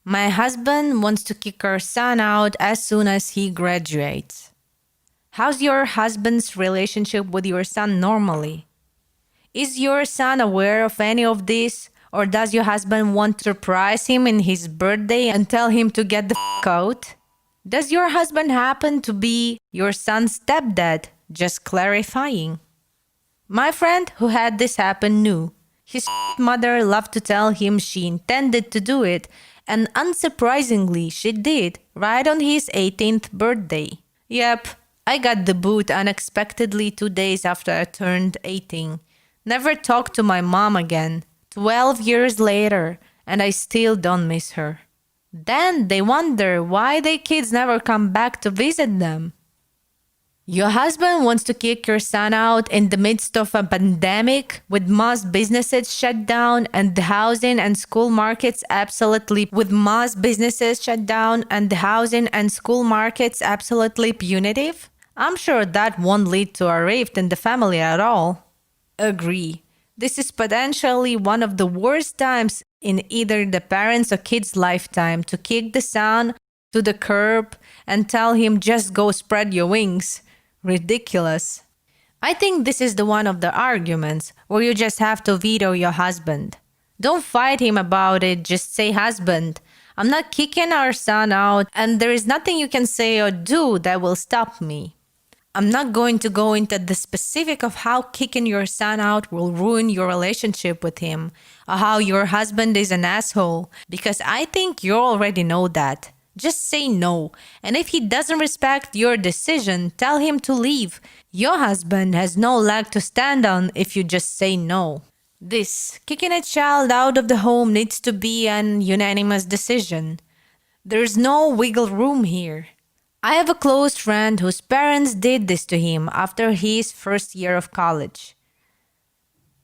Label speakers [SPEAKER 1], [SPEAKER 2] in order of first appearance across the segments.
[SPEAKER 1] My husband wants to kick our son out as soon as he graduates. How's your husband's relationship with your son normally? Is your son aware of any of this? Or does your husband want to surprise him in his birthday and tell him to get the out? Does your husband happen to be your son's stepdad? Just clarifying. My friend who had this happen knew. His mother loved to tell him she intended to do it, and unsurprisingly, she did, right on his 18th birthday. Yep, I got the boot unexpectedly 2 days after I turned 18. Never talked to my mom again. 12 years later, and I still don't miss her. Then they wonder why their kids never come back to visit them. Your husband wants to kick your son out in the midst of a pandemic with most businesses shut down and the housing and school markets absolutely punitive? I'm sure that won't lead to a rift in the family at all. Agree. This is potentially one of the worst times in either the parents' or kids' lifetime to kick the son to the curb and tell him just go spread your wings. Ridiculous. I think this is the one of the arguments where you just have to veto your husband. Don't fight him about it, just say, husband, I'm not kicking our son out and there is nothing you can say or do that will stop me. I'm not going to go into the specific of how kicking your son out will ruin your relationship with him or how your husband is an asshole, because I think you already know that. Just say no, and if he doesn't respect your decision, tell him to leave. Your husband has no leg to stand on if you just say no. This, kicking a child out of the home, needs to be an unanimous decision. There's no wiggle room here. I have a close friend whose parents did this to him after his first year of college.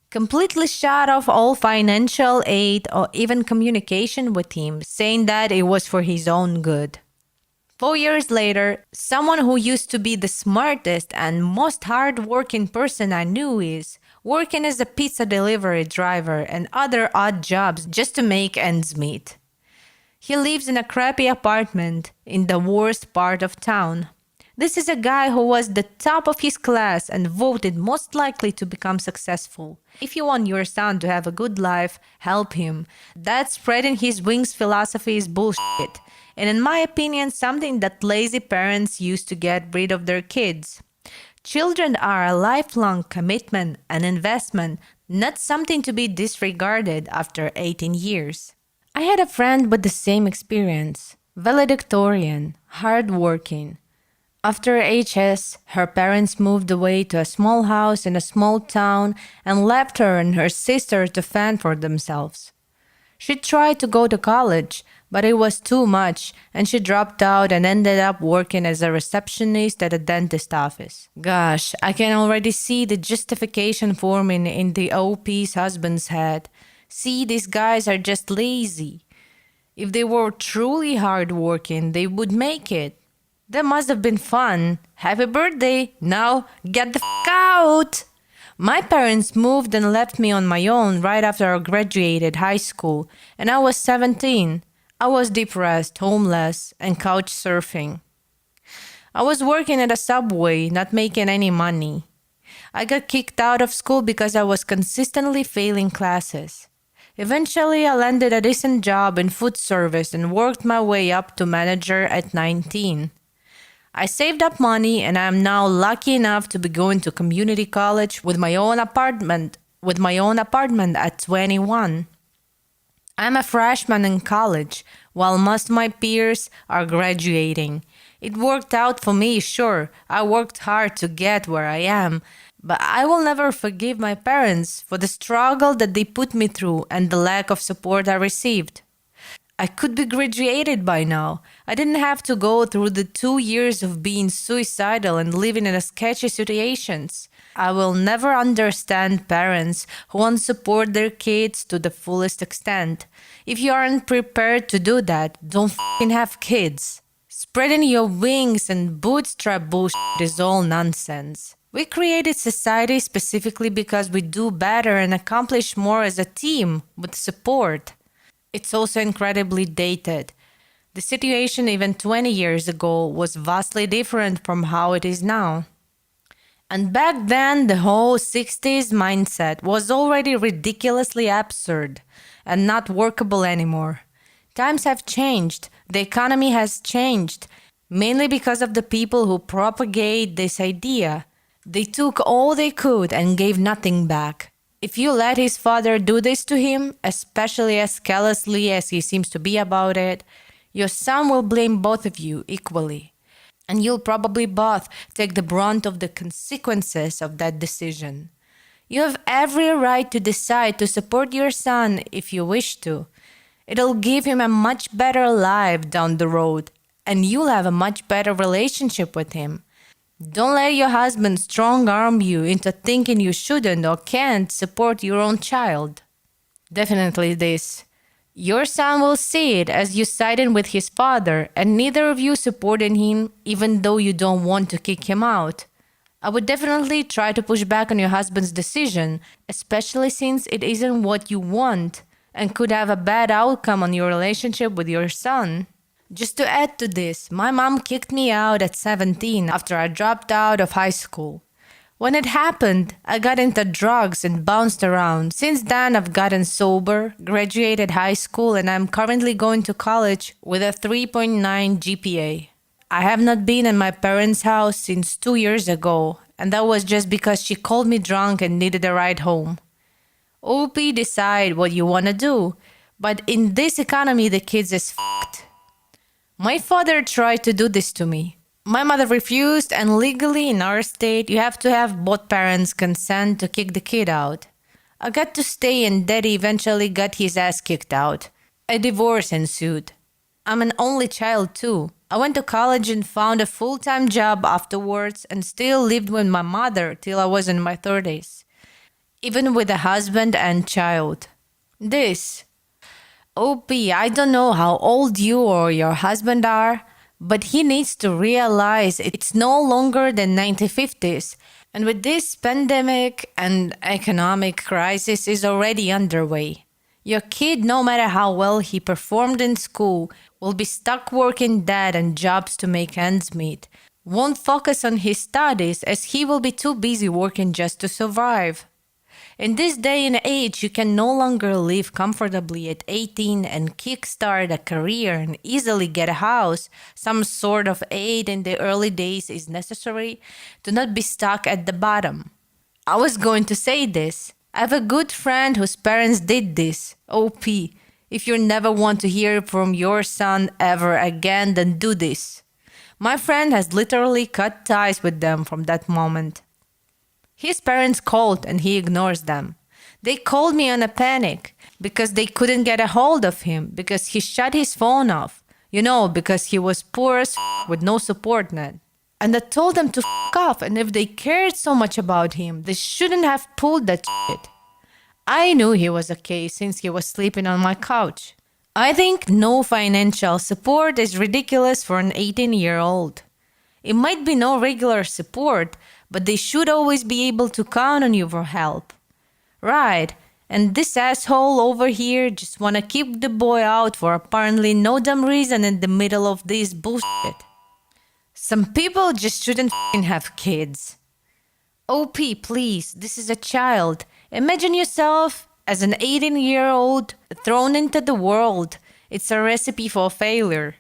[SPEAKER 1] Completely shut off all financial aid or even communication with him, saying that it was for his own good. 4 years later, someone who used to be the smartest and most hard-working person I knew is working as a pizza delivery driver and other odd jobs just to make ends meet. He lives in a crappy apartment in the worst part of town. This is a guy who was the top of his class and voted most likely to become successful. If you want your son to have a good life, help him. That spreading his wings philosophy is bullshit, and in my opinion, something that lazy parents use to get rid of their kids. Children are a lifelong commitment and investment, not something to be disregarded after 18 years. I had a friend with the same experience. Valedictorian, hardworking. After HS, her parents moved away to a small house in a small town and left her and her sister to fend for themselves. She tried to go to college, but it was too much, and she dropped out and ended up working as a receptionist at a dentist office. Gosh, I can already see the justification forming in the OP's husband's head. See, these guys are just lazy. If they were truly hardworking, they would make it. That must have been fun. Happy birthday. Now get the out. My parents moved and left me on my own right after I graduated high school, and I was 17. I was depressed, homeless, and couch surfing. I was working at a Subway, not making any money. I got kicked out of school because I was consistently failing classes. Eventually, I landed a decent job in food service and worked my way up to manager at 19. I saved up money and I am now lucky enough to be going to community college with my own apartment at 21. I'm a freshman in college, while most of my peers are graduating. It worked out for me, sure. I worked hard to get where I am, but I will never forgive my parents for the struggle that they put me through and the lack of support I received. I could be graduated by now. I didn't have to go through the 2 years of being suicidal and living in a sketchy situations. I will never understand parents who won't support their kids to the fullest extent. If you aren't prepared to do that, don't have kids. Spreading your wings and bootstrap bullshit is all nonsense. We created society specifically because we do better and accomplish more as a team with support. It's also incredibly dated. The situation even 20 years ago was vastly different from how it is now. And back then, the whole 60s mindset was already ridiculously absurd and not workable anymore. Times have changed, the economy has changed, mainly because of the people who propagate this idea. They took all they could and gave nothing back. If you let his father do this to him, especially as callously as he seems to be about it, your son will blame both of you equally. And you'll probably both take the brunt of the consequences of that decision. You have every right to decide to support your son if you wish to. It'll give him a much better life down the road, and you'll have a much better relationship with him. Don't let your husband strong arm you into thinking you shouldn't or can't support your own child. Definitely this. Your son will see it as you siding with his father and neither of you supporting him even though you don't want to kick him out. I would definitely try to push back on your husband's decision, especially since it isn't what you want and could have a bad outcome on your relationship with your son. Just to add to this, my mom kicked me out at 17 after I dropped out of high school. When it happened, I got into drugs and bounced around. Since then, I've gotten sober, graduated high school, and I'm currently going to college with a 3.9 GPA. I have not been in my parents' house since 2 years ago, and that was just because she called me drunk and needed a ride home. OP, decide what you want to do, but in this economy, the kids is f***ed. My father tried to do this to me. My mother refused, and legally in our state, you have to have both parents consent to kick the kid out. I got to stay, and Daddy eventually got his ass kicked out. A divorce ensued. I'm an only child too. I went to college and found a full-time job afterwards and still lived with my mother till I was in my 30s. Even with a husband and child. This. OP, I don't know how old you or your husband are, but he needs to realize it's no longer the 1950s. And with this pandemic and economic crisis is already underway. Your kid, no matter how well he performed in school, will be stuck working dad and jobs to make ends meet. Won't focus on his studies as he will be too busy working just to survive. In this day and age, you can no longer live comfortably at 18 and kickstart a career and easily get a house. Some sort of aid in the early days is necessary to not be stuck at the bottom. I was going to say this. I have a good friend whose parents did this. OP, if you never want to hear from your son ever again, then do this. My friend has literally cut ties with them from that moment. His parents called and he ignores them. They called me on a panic because they couldn't get a hold of him because he shut his phone off. You know, because he was poor as with no support net. And I told them to off, and if they cared so much about him, they shouldn't have pulled that shit. I knew he was okay since he was sleeping on my couch. I think no financial support is ridiculous for an 18-year-old. It might be no regular support, but they should always be able to count on you for help. Right, and this asshole over here just wanna keep the boy out for apparently no damn reason in the middle of this bullshit. Some people just shouldn't have kids. OP, please, this is a child. Imagine yourself as an 18-year-old thrown into the world. It's a recipe for failure.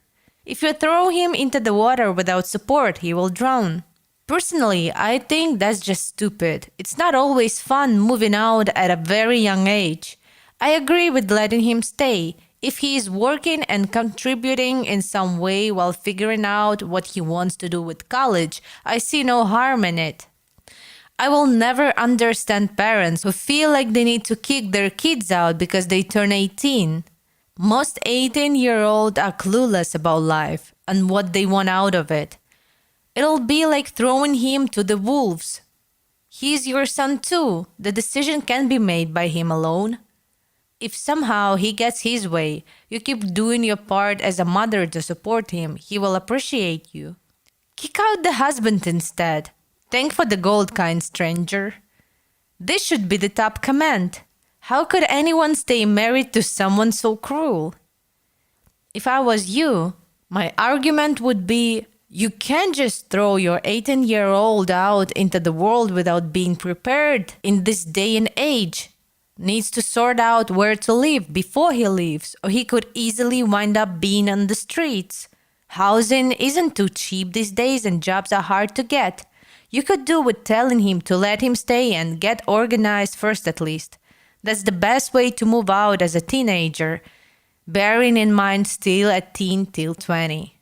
[SPEAKER 1] If you throw him into the water without support, he will drown. Personally, I think that's just stupid. It's not always fun moving out at a very young age. I agree with letting him stay. If he is working and contributing in some way while figuring out what he wants to do with college, I see no harm in it. I will never understand parents who feel like they need to kick their kids out because they turn 18. Most 18-year-olds are clueless about life and what they want out of it. It'll be like throwing him to the wolves. He's your son too. The decision can't be made by him alone. If somehow he gets his way, you keep doing your part as a mother to support him, he will appreciate you. Kick out the husband instead. Thank for the gold, kind stranger. This should be the top command. How could anyone stay married to someone so cruel? If I was you, my argument would be you can't just throw your 18-year-old out into the world without being prepared in this day and age. Needs to sort out where to live before he leaves, or he could easily wind up being on the streets. Housing isn't too cheap these days and jobs are hard to get. You could do with telling him to let him stay and get organized first at least. That's the best way to move out as a teenager, bearing in mind still a teen till 20.